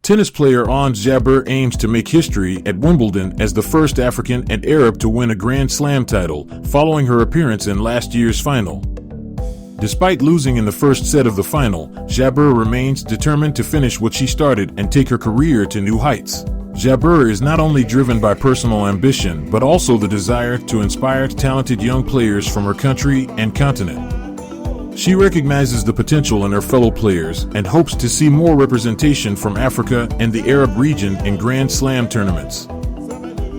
Tennis player Ons Jabeur aims to make history at Wimbledon as the first African and Arab to win a Grand Slam title, following her appearance in last year's final. Despite losing in the first set of the final, Jabeur remains determined to finish what she started and take her career to new heights. Jabeur is not only driven by personal ambition, but also the desire to inspire talented young players from her country and continent. She recognizes the potential in her fellow players and hopes to see more representation from Africa and the Arab region in Grand Slam tournaments.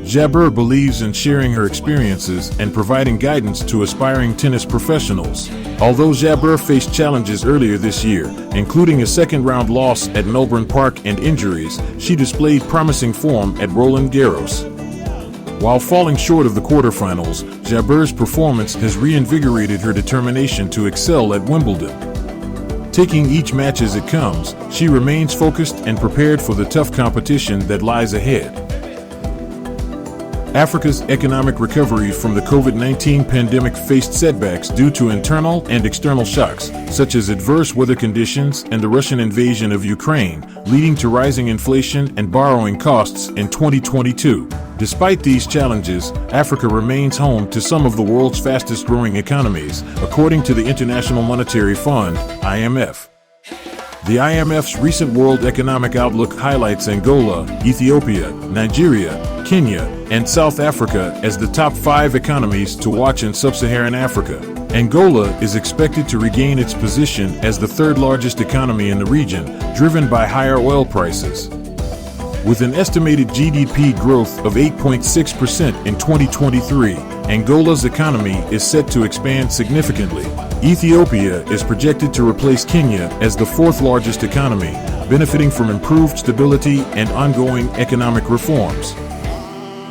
Jabeur believes in sharing her experiences and providing guidance to aspiring tennis professionals. Although Jabeur faced challenges earlier this year, including a second-round loss at Melbourne Park and injuries, she displayed promising form at Roland Garros. While falling short of the quarterfinals, Jabeur's performance has reinvigorated her determination to excel at Wimbledon. Taking each match as it comes, she remains focused and prepared for the tough competition that lies ahead. Africa's economic recovery from the COVID-19 pandemic faced setbacks due to internal and external shocks, such as adverse weather conditions and the Russian invasion of Ukraine, leading to rising inflation and borrowing costs in 2022. Despite these challenges, Africa remains home to some of the world's fastest-growing economies, according to the International Monetary Fund, IMF. The IMF's recent World Economic Outlook highlights Angola, Ethiopia, Nigeria, Kenya, and South Africa as the top 5 economies to watch in sub-Saharan Africa. Angola is expected to regain its position as the third-largest economy in the region, driven by higher oil prices. With an estimated GDP growth of 8.6% in 2023, Angola's economy is set to expand significantly. Ethiopia is projected to replace Kenya as the 4th largest economy, benefiting from improved stability and ongoing economic reforms.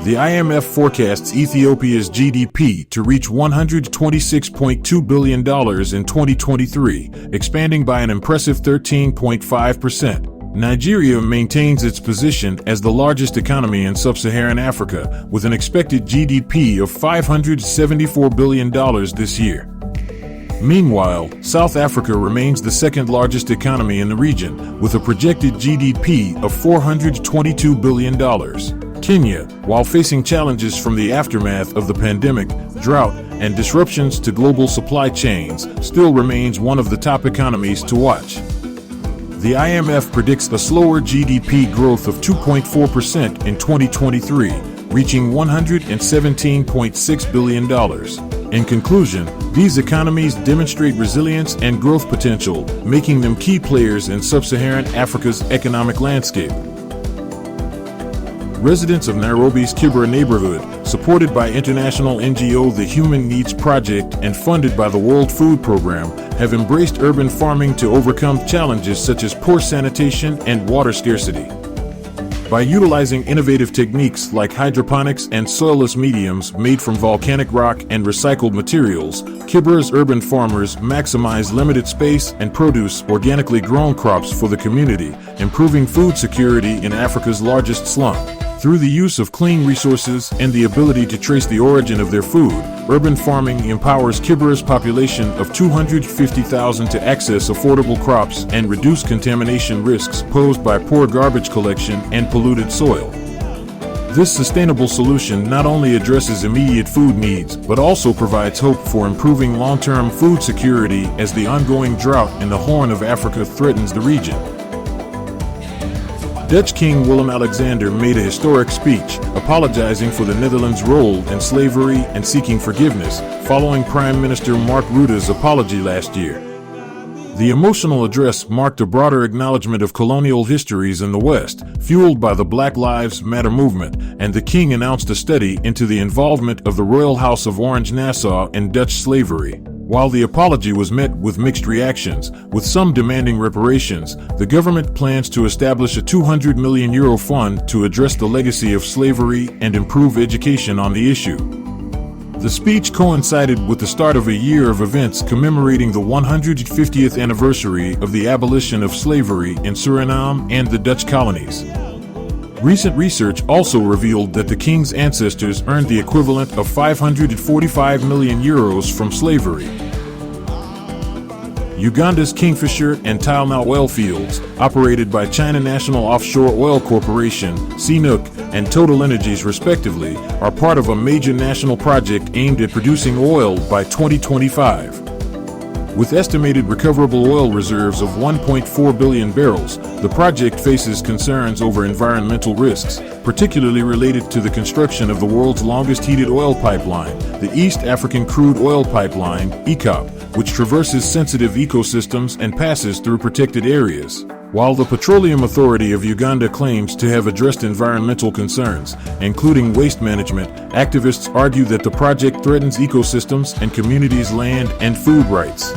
The IMF forecasts Ethiopia's GDP to reach $126.2 billion in 2023, expanding by an impressive 13.5%. Nigeria maintains its position as the largest economy in sub-Saharan Africa, with an expected GDP of $574 billion this year. Meanwhile, South Africa remains the 2nd largest economy in the region, with a projected GDP of $422 billion. Kenya, while facing challenges from the aftermath of the pandemic, drought, and disruptions to global supply chains, still remains one of the top economies to watch. The IMF predicts a slower GDP growth of 2.4% in 2023, reaching $117.6 billion. In conclusion, these economies demonstrate resilience and growth potential, making them key players in sub-Saharan Africa's economic landscape. Residents of Nairobi's Kibera neighborhood, supported by international NGO The Human Needs Project and funded by the World Food Program, have embraced urban farming to overcome challenges such as poor sanitation and water scarcity. By utilizing innovative techniques like hydroponics and soilless mediums made from volcanic rock and recycled materials, Kibera's urban farmers maximize limited space and produce organically grown crops for the community, improving food security in Africa's largest slum. Through the use of clean resources and the ability to trace the origin of their food, urban farming empowers Kibera's population of 250,000 to access affordable crops and reduce contamination risks posed by poor garbage collection and polluted soil. This sustainable solution not only addresses immediate food needs, but also provides hope for improving long-term food security as the ongoing drought in the Horn of Africa threatens the region. Dutch King Willem-Alexander made a historic speech, apologizing for the Netherlands' role in slavery and seeking forgiveness, following Prime Minister Mark Rutte's apology last year. The emotional address marked a broader acknowledgement of colonial histories in the West, fueled by the Black Lives Matter movement, and the King announced a study into the involvement of the Royal House of Orange-Nassau in Dutch slavery. While the apology was met with mixed reactions, with some demanding reparations, the government plans to establish a €200 million fund to address the legacy of slavery and improve education on the issue. The speech coincided with the start of a year of events commemorating the 150th anniversary of the abolition of slavery in Suriname and the Dutch colonies. Recent research also revealed that the king's ancestors earned the equivalent of €545 million from slavery. Uganda's Kingfisher and Tile oil fields, operated by China National Offshore Oil Corporation, CNOOC, and Total Energies respectively, are part of a major national project aimed at producing oil by 2025. With estimated recoverable oil reserves of 1.4 billion barrels, the project faces concerns over environmental risks, particularly related to the construction of the world's longest heated oil pipeline, the East African Crude Oil Pipeline, EACOP, which traverses sensitive ecosystems and passes through protected areas. While the Petroleum Authority of Uganda claims to have addressed environmental concerns, including waste management, activists argue that the project threatens ecosystems and communities' land and food rights.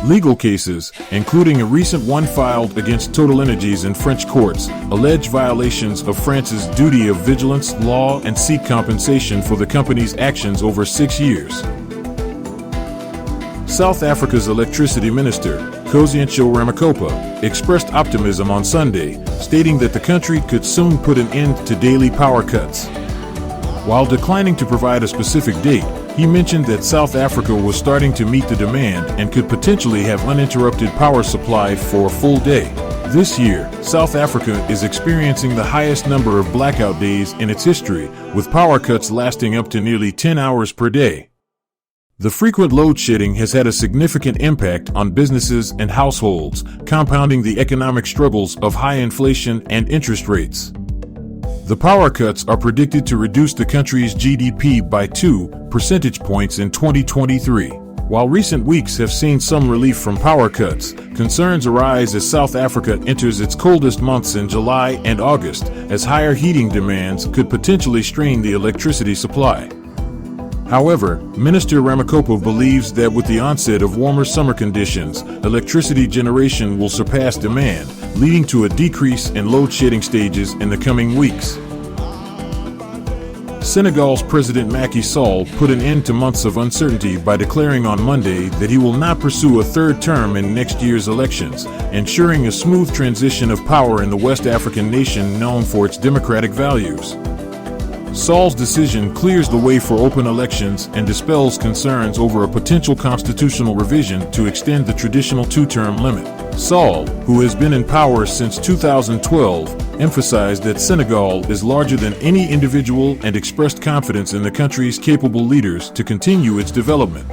Legal cases, including a recent one filed against Total Energies in French courts, allege violations of France's duty of vigilance law and seek compensation for the company's actions over 6 years. South Africa's electricity minister, Kosientso Ramokgopa, expressed optimism on Sunday, stating that the country could soon put an end to daily power cuts. While declining to provide a specific date, he mentioned that South Africa was starting to meet the demand and could potentially have uninterrupted power supply for a full day. This year, South Africa is experiencing the highest number of blackout days in its history, with power cuts lasting up to nearly 10 hours per day. The frequent load shedding has had a significant impact on businesses and households, compounding the economic struggles of high inflation and interest rates. The power cuts are predicted to reduce the country's GDP by 2 percentage points in 2023. While recent weeks have seen some relief from power cuts, concerns arise as South Africa enters its coldest months in July and August, as higher heating demands could potentially strain the electricity supply. However, Minister Ramokgopa believes that with the onset of warmer summer conditions, electricity generation will surpass demand, leading to a decrease in load shedding stages in the coming weeks. Senegal's President Macky Sall put an end to months of uncertainty by declaring on Monday that he will not pursue a third term in next year's elections, ensuring a smooth transition of power in the West African nation known for its democratic values. Sall's decision clears the way for open elections and dispels concerns over a potential constitutional revision to extend the traditional two-term limit. Sall, who has been in power since 2012, emphasized that Senegal is larger than any individual and expressed confidence in the country's capable leaders to continue its development.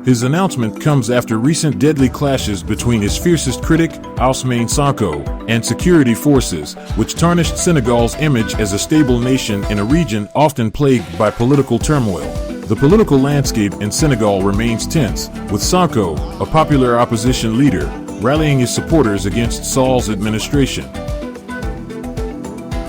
His announcement comes after recent deadly clashes between his fiercest critic, Ousmane Sonko, and security forces, which tarnished Senegal's image as a stable nation in a region often plagued by political turmoil. The political landscape in Senegal remains tense, with Sonko, a popular opposition leader, rallying his supporters against Sall's administration.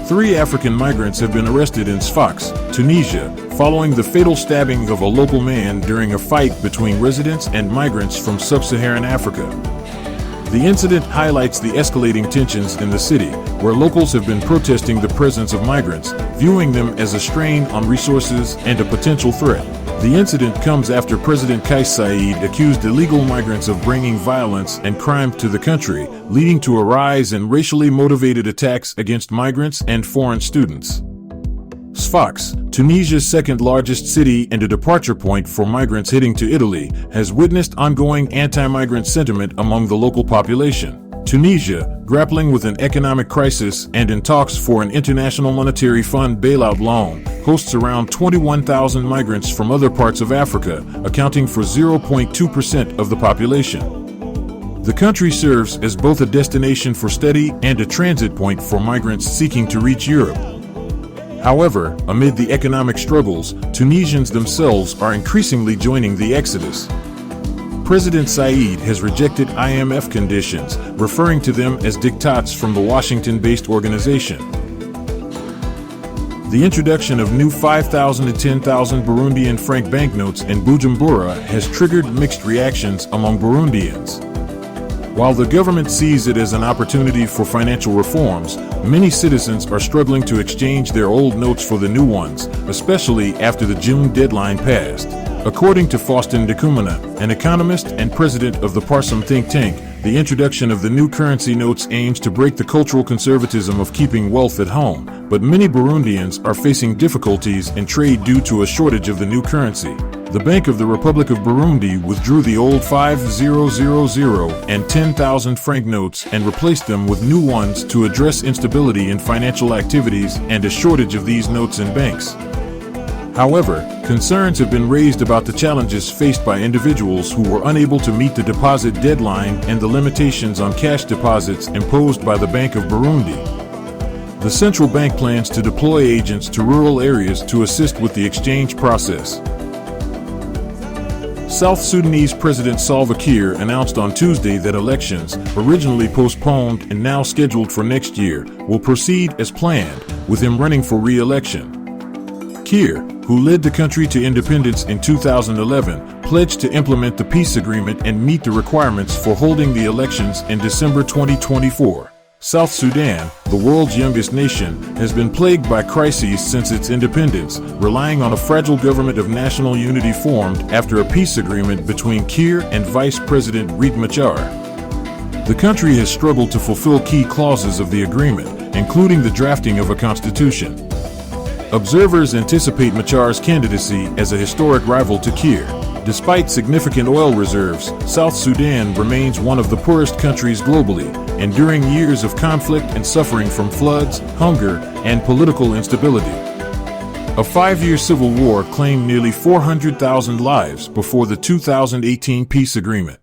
3 African migrants have been arrested in Sfax, Tunisia, following the fatal stabbing of a local man during a fight between residents and migrants from sub-Saharan Africa. The incident highlights the escalating tensions in the city, where locals have been protesting the presence of migrants, viewing them as a strain on resources and a potential threat. The incident comes after President Kais Saied accused illegal migrants of bringing violence and crime to the country, leading to a rise in racially motivated attacks against migrants and foreign students. Sfax, Tunisia's second-largest city and a departure point for migrants heading to Italy, has witnessed ongoing anti-migrant sentiment among the local population. Tunisia, grappling with an economic crisis and in talks for an International Monetary Fund bailout loan, hosts around 21,000 migrants from other parts of Africa, accounting for 0.2% of the population. The country serves as both a destination for study and a transit point for migrants seeking to reach Europe. However, amid the economic struggles, Tunisians themselves are increasingly joining the exodus. President Saied has rejected IMF conditions, referring to them as diktats from the Washington-based organization. The introduction of new 5,000 to 10,000 Burundian franc banknotes in Bujumbura has triggered mixed reactions among Burundians. While the government sees it as an opportunity for financial reforms, many citizens are struggling to exchange their old notes for the new ones, especially after the June deadline passed. According to Faustin Ndikumana, an economist and president of the Parsum think tank, the introduction of the new currency notes aims to break the cultural conservatism of keeping wealth at home, but many Burundians are facing difficulties in trade due to a shortage of the new currency. The Bank of the Republic of Burundi withdrew the old 5,000 and 10,000 franc notes and replaced them with new ones to address instability in financial activities and a shortage of these notes in banks. However, concerns have been raised about the challenges faced by individuals who were unable to meet the deposit deadline and the limitations on cash deposits imposed by the Bank of Burundi. The central bank plans to deploy agents to rural areas to assist with the exchange process. South Sudanese President Salva Kiir announced on Tuesday that elections, originally postponed and now scheduled for next year, will proceed as planned, with him running for re-election. Kiir, who led the country to independence in 2011, pledged to implement the peace agreement and meet the requirements for holding the elections in December 2024. South Sudan, the world's youngest nation, has been plagued by crises since its independence, relying on a fragile government of national unity formed after a peace agreement between Kiir and Vice President Riek Machar. The country has struggled to fulfill key clauses of the agreement, including the drafting of a constitution. Observers anticipate Machar's candidacy as a historic rival to Kiir. Despite significant oil reserves, South Sudan remains one of the poorest countries globally, enduring years of conflict and suffering from floods, hunger, and political instability. A 5-year civil war claimed nearly 400,000 lives before the 2018 peace agreement.